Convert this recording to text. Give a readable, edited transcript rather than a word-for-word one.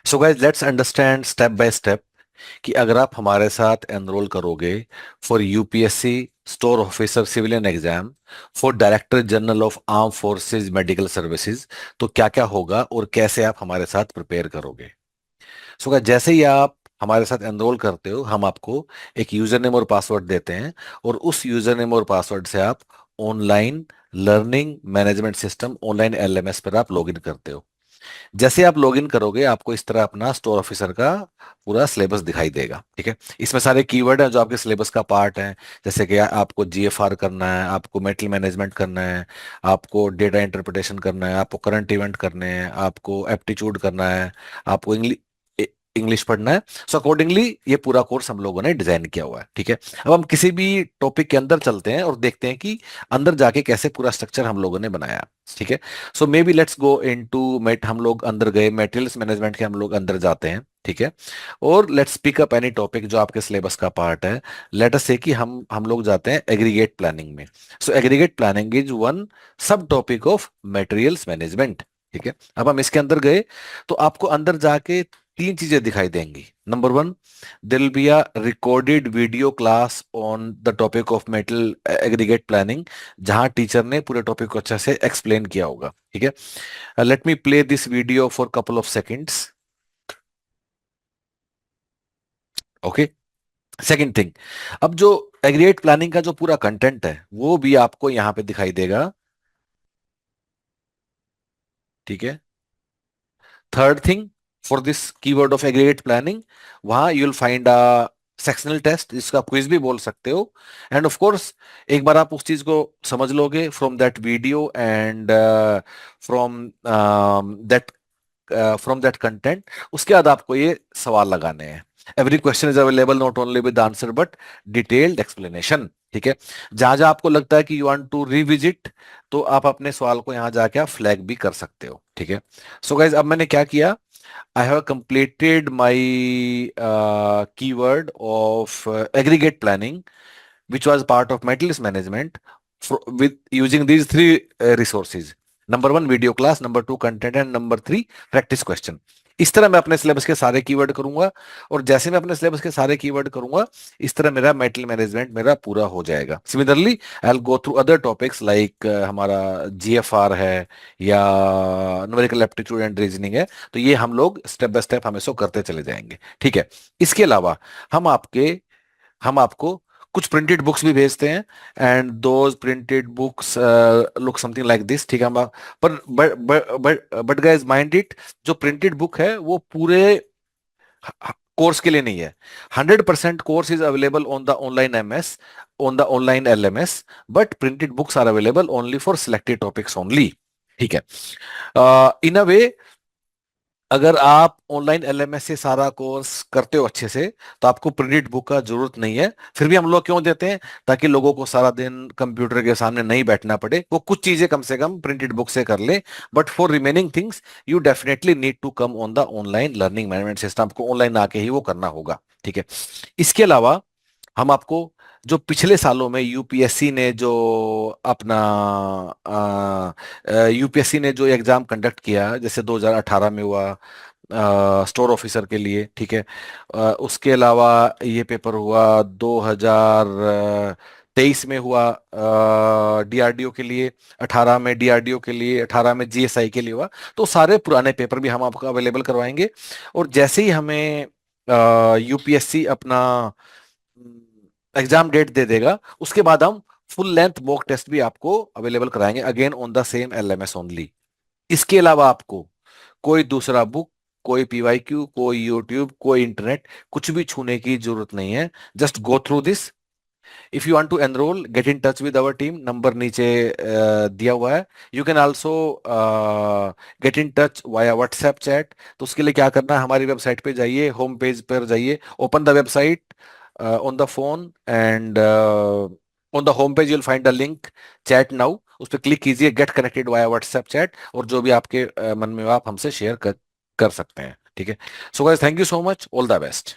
So guys let's understand step by step कि अगर आप हमारे साथ एनरोल करोगे for UPSC store officer civilian exam, for director general of arm forces medical services, तो क्या क्या होगा और कैसे आप हमारे साथ प्रिपेयर करोगे। सो गाइस जैसे ही आप हमारे साथ एनरोल करते हो, हम आपको एक यूजर नेम और पासवर्ड देते हैं, और उस यूजर नेम और पासवर्ड से आप online learning management system online LMS पर आप लॉगिन करते हो। जैसे आप लॉगिन करोगे, आपको इस तरह अपना स्टोर ऑफिसर का पूरा सिलेबस दिखाई देगा। ठीक है, इसमें सारे कीवर्ड हैं जो आपके सिलेबस का पार्ट है। जैसे कि आपको जीएफआर करना है, आपको मेटल मैनेजमेंट करना है, आपको डेटा इंटरप्रिटेशन करना है, आपको करंट इवेंट करने हैं, आपको एप्टीट्यूड करना है, आपको इंग्लिश पढ़ना है। सो अकॉर्डिंगली ये पूरा कोर्स हम लोगों ने डिजाइन किया हुआ है। ठीक है, अब हम किसी भी टॉपिक के अंदर चलते हैं और देखते हैं कि अंदर जाके कैसे पूरा स्ट्रक्चर हम लोगों ने बनाया। ठीक है, so maybe let's go into met. हम लोग अंदर गए, मटेरियल्स मैनेजमेंट के हम लोग अंदर जाते हैं। ठीक है, और let's pick up any topic जो आपके सिलेबस का पार्ट है। लेट अस से कि हम लोग जाते हैं एग्रीगेट प्लानिंग में। सो एग्रीगेट प्लानिंग इज वन सब टॉपिक ऑफ मटेरियल्स मैनेजमेंट। ठीक है, अब हम इसके अंदर गए तो आपको अंदर जाके तीन चीजें दिखाई देंगी। Number one, there will be a recorded video class on the topic of metal aggregate planning, जहां टीचर ने पूरे टॉपिक को अच्छे से एक्सप्लेन किया होगा। ठीक है, let me play this video for couple of seconds. Okay, second thing, अब जो एग्रीगेट प्लानिंग का जो पूरा कंटेंट है वो भी आपको यहां पे दिखाई देगा। ठीक है, third thing, for this keyword of aggregate planning, वहां you will find a sectional test, जिसका क्विज भी बोल सकते हो। एंड ऑफ कोर्स एक बार आप उस चीज को समझ लोगे from that video and from that from that content, उसके बाद आपको ये सवाल लगाने हैं। Every question is available not only with answer but detailed explanation. ठीक है, जहां जहां आपको लगता है कि यू वांट टू रिविजिट, तो आप अपने सवाल को यहां जाके आप फ्लैग भी कर सकते हो। ठीक है, सो गाइज अब मैंने क्या किया, I have completed my keyword of aggregate planning which was part of materials management with using these three resources. Number one video class, number two content, and number three practice question. इस तरह मैं अपने syllabus के सारे keyword करूंगा, और जैसे मैं अपने सिलेबस के सारे कीवर्ड करूंगा, इस तरह मेरा मेटल मैनेजमेंट मेरा पूरा हो जाएगा। Similarly I will go through other topics like हमारा जीएफआर है या न्यूमेरिकल एप्टीट्यूड एंड रीजनिंग है। तो ये हम लोग स्टेप बाय स्टेप हमेशा करते चले जाएंगे। ठीक है, इसके अलावा हम आपके हम आपको कुछ प्रिंटेड बुक्स भी भेजते हैं, and those printed books look something like this. ठीक है, हम पर बट गाइस माइंड इट, जो प्रिंटेड बुक है वो पूरे कोर्स के लिए नहीं है। 100% course is available on the online MS, on the online LMS, but printed books are available only for selected topics only. ठीक है, इन अ वे, अगर आप ऑनलाइन एलएमएस से सारा कोर्स करते हो अच्छे से, तो आपको प्रिंटेड बुक का जरूरत नहीं है। फिर भी हम लोग क्यों देते हैं, ताकि लोगों को सारा दिन कंप्यूटर के सामने नहीं बैठना पड़े, वो कुछ चीजें कम से कम प्रिंटेड बुक से कर ले। But for remaining things you definitely need to come on the online learning management system, आपको ऑनलाइन आके ही वो करना होगा। ठीक है, इसके अलावा हम आपको जो पिछले सालों में यूपीएससी ने जो अपना यूपीएससी ने जो एग्जाम कंडक्ट किया, जैसे 2018 में हुआ स्टोर ऑफिसर के लिए। ठीक है, उसके अलावा ये पेपर हुआ 2023 में हुआ डीआरडीओ के लिए, 18 में डीआरडीओ के लिए, 18 में जीएसआई के लिए हुआ। तो सारे पुराने पेपर भी हम आपको अवेलेबल करवाएंगे। और जैसे ही हमें यूपीएससी अपना एग्जाम डेट दे देगा, उसके बाद हम फुल लेंथ मॉक टेस्ट भी आपको अवेलेबल कराएंगे, again on the same LMS only. इसके अलावा आपको कोई दूसरा बुक, कोई पीवाईक्यू, कोई यूट्यूब, कोई इंटरनेट, कुछ भी छूने की जरूरत नहीं है। Just go through this. If you want to enrol, get in touch with our team, number नीचे दिया हुआ है। You can also get in touch via WhatsApp chat. तो उसके लिए क्या करना है, हमारी वेबसाइट पे जाइए, होम पेज पर जाइए, open the website on the phone, and on the home page you'll find a link, chat now, उस पर क्लिक कीजिए, get connected via WhatsApp chat, और जो भी आपके मन में हो आप हमसे शेयर कर सकते हैं। ठीक है, so guys thank you so much, all the best.